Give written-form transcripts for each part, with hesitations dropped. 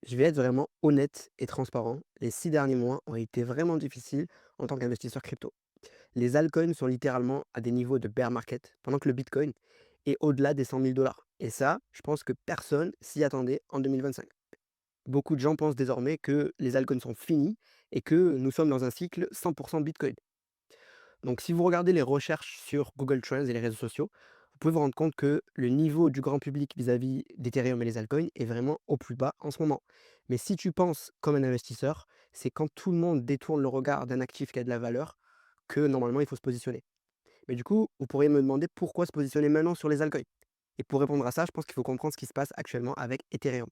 Je vais être vraiment honnête et transparent. Les 6 derniers mois ont été vraiment difficiles en tant qu'investisseur crypto. Les altcoins sont littéralement à des niveaux de bear market, pendant que le Bitcoin est au-delà des 100 000 dollars. Et ça, je pense que personne s'y attendait en 2025. Beaucoup de gens pensent désormais que les altcoins sont finis et que nous sommes dans un cycle 100% Bitcoin. Donc, si vous regardez les recherches sur Google Trends et les réseaux sociaux, vous pouvez vous rendre compte que le niveau du grand public vis-à-vis d'Ethereum et les altcoins est vraiment au plus bas en ce moment. Mais si tu penses comme un investisseur, c'est quand tout le monde détourne le regard d'un actif qui a de la valeur que normalement il faut se positionner. Mais du coup, vous pourriez me demander pourquoi se positionner maintenant sur les altcoins. Et pour répondre à ça, je pense qu'il faut comprendre ce qui se passe actuellement avec Ethereum.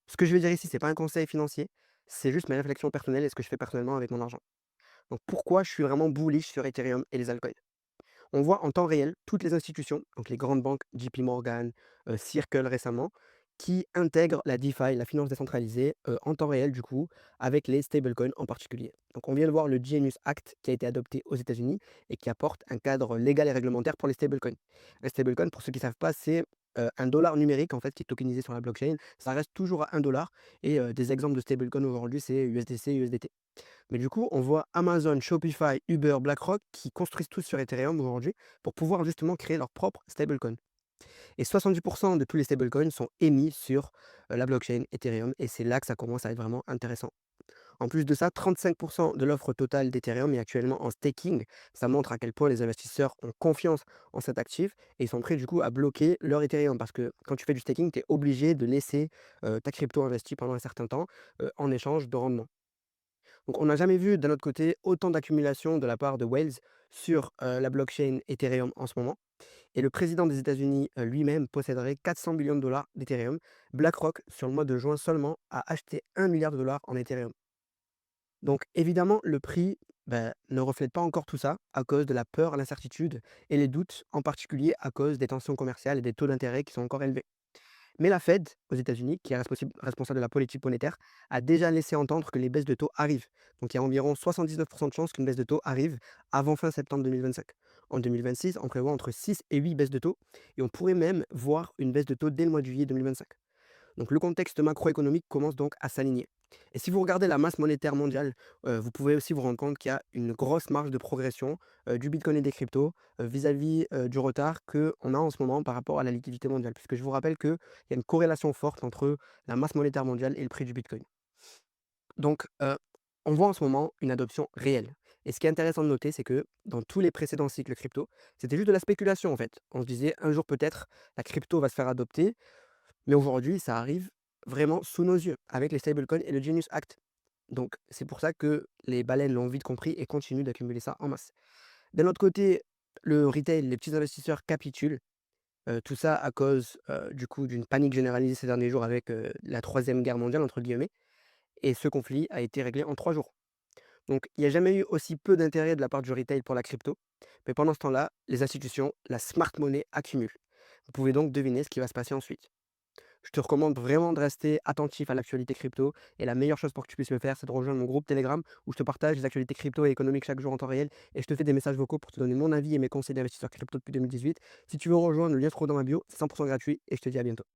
Ce que je veux dire ici, c'est pas un conseil financier, c'est juste mes réflexions personnelles et ce que je fais personnellement avec mon argent. Donc pourquoi je suis vraiment bullish sur Ethereum et les altcoins? On voit en temps réel toutes les institutions, donc les grandes banques, JP Morgan, Circle récemment, qui intègrent la DeFi, la finance décentralisée, en temps réel du coup, avec les stablecoins en particulier. Donc on vient de voir le Genius Act qui a été adopté aux États-Unis et qui apporte un cadre légal et réglementaire pour les stablecoins. Les stablecoins, pour ceux qui ne savent pas, c'est un dollar numérique en fait qui est tokenisé sur la blockchain. Ça reste toujours à 1 dollar et des exemples de stablecoins aujourd'hui, c'est USDC, USDT. Mais du coup, on voit Amazon, Shopify, Uber, BlackRock qui construisent tous sur Ethereum aujourd'hui pour pouvoir justement créer leur propre stablecoin. Et 70% de tous les stablecoins sont émis sur la blockchain Ethereum et c'est là que ça commence à être vraiment intéressant. En plus de ça, 35% de l'offre totale d'Ethereum est actuellement en staking. Ça montre à quel point les investisseurs ont confiance en cet actif et ils sont prêts du coup à bloquer leur Ethereum parce que quand tu fais du staking, tu es obligé de laisser ta crypto investie pendant un certain temps en échange de rendement. Donc on n'a jamais vu d'un autre côté autant d'accumulation de la part de whales sur, la blockchain Ethereum en ce moment et le président des États-Unis, lui-même posséderait 400 billions de dollars d'Ethereum. BlackRock, sur le mois de juin seulement, a acheté 1 milliard de dollars en Ethereum. Donc évidemment, le prix, ne reflète pas encore tout ça à cause de la peur, l'incertitude et les doutes, en particulier à cause des tensions commerciales et des taux d'intérêt qui sont encore élevés. Mais la Fed, aux États-Unis, qui est responsable de la politique monétaire, a déjà laissé entendre que les baisses de taux arrivent. Donc il y a environ 79% de chances qu'une baisse de taux arrive avant fin septembre 2025. En 2026, on prévoit entre 6 et 8 baisses de taux et on pourrait même voir une baisse de taux dès le mois de juillet 2025. Donc le contexte macroéconomique commence donc à s'aligner. Et si vous regardez la masse monétaire mondiale, vous pouvez aussi vous rendre compte qu'il y a une grosse marge de progression du Bitcoin et des cryptos vis-à-vis du retard qu'on a en ce moment par rapport à la liquidité mondiale. Puisque je vous rappelle qu'il y a une corrélation forte entre la masse monétaire mondiale et le prix du Bitcoin. Donc on voit en ce moment une adoption réelle. Et ce qui est intéressant de noter, c'est que dans tous les précédents cycles crypto, c'était juste de la spéculation en fait. On se disait un jour peut-être la crypto va se faire adopter, mais aujourd'hui, ça arrive vraiment sous nos yeux avec les stablecoins et le Genius Act. Donc, c'est pour ça que les baleines l'ont vite compris et continuent d'accumuler ça en masse. D'un autre côté, le retail, les petits investisseurs capitulent. Tout ça à cause du coup d'une panique généralisée ces derniers jours avec la troisième guerre mondiale, entre guillemets. Et ce conflit a été réglé en 3 jours. Donc, il n'y a jamais eu aussi peu d'intérêt de la part du retail pour la crypto. Mais pendant ce temps-là, les institutions, la smart money accumule. Vous pouvez donc deviner ce qui va se passer ensuite. Je te recommande vraiment de rester attentif à l'actualité crypto et la meilleure chose pour que tu puisses le faire, c'est de rejoindre mon groupe Telegram où je te partage les actualités crypto et économiques chaque jour en temps réel et je te fais des messages vocaux pour te donner mon avis et mes conseils d'investisseur crypto depuis 2018. Si tu veux rejoindre, le lien se trouve dans ma bio, c'est 100% gratuit et je te dis à bientôt.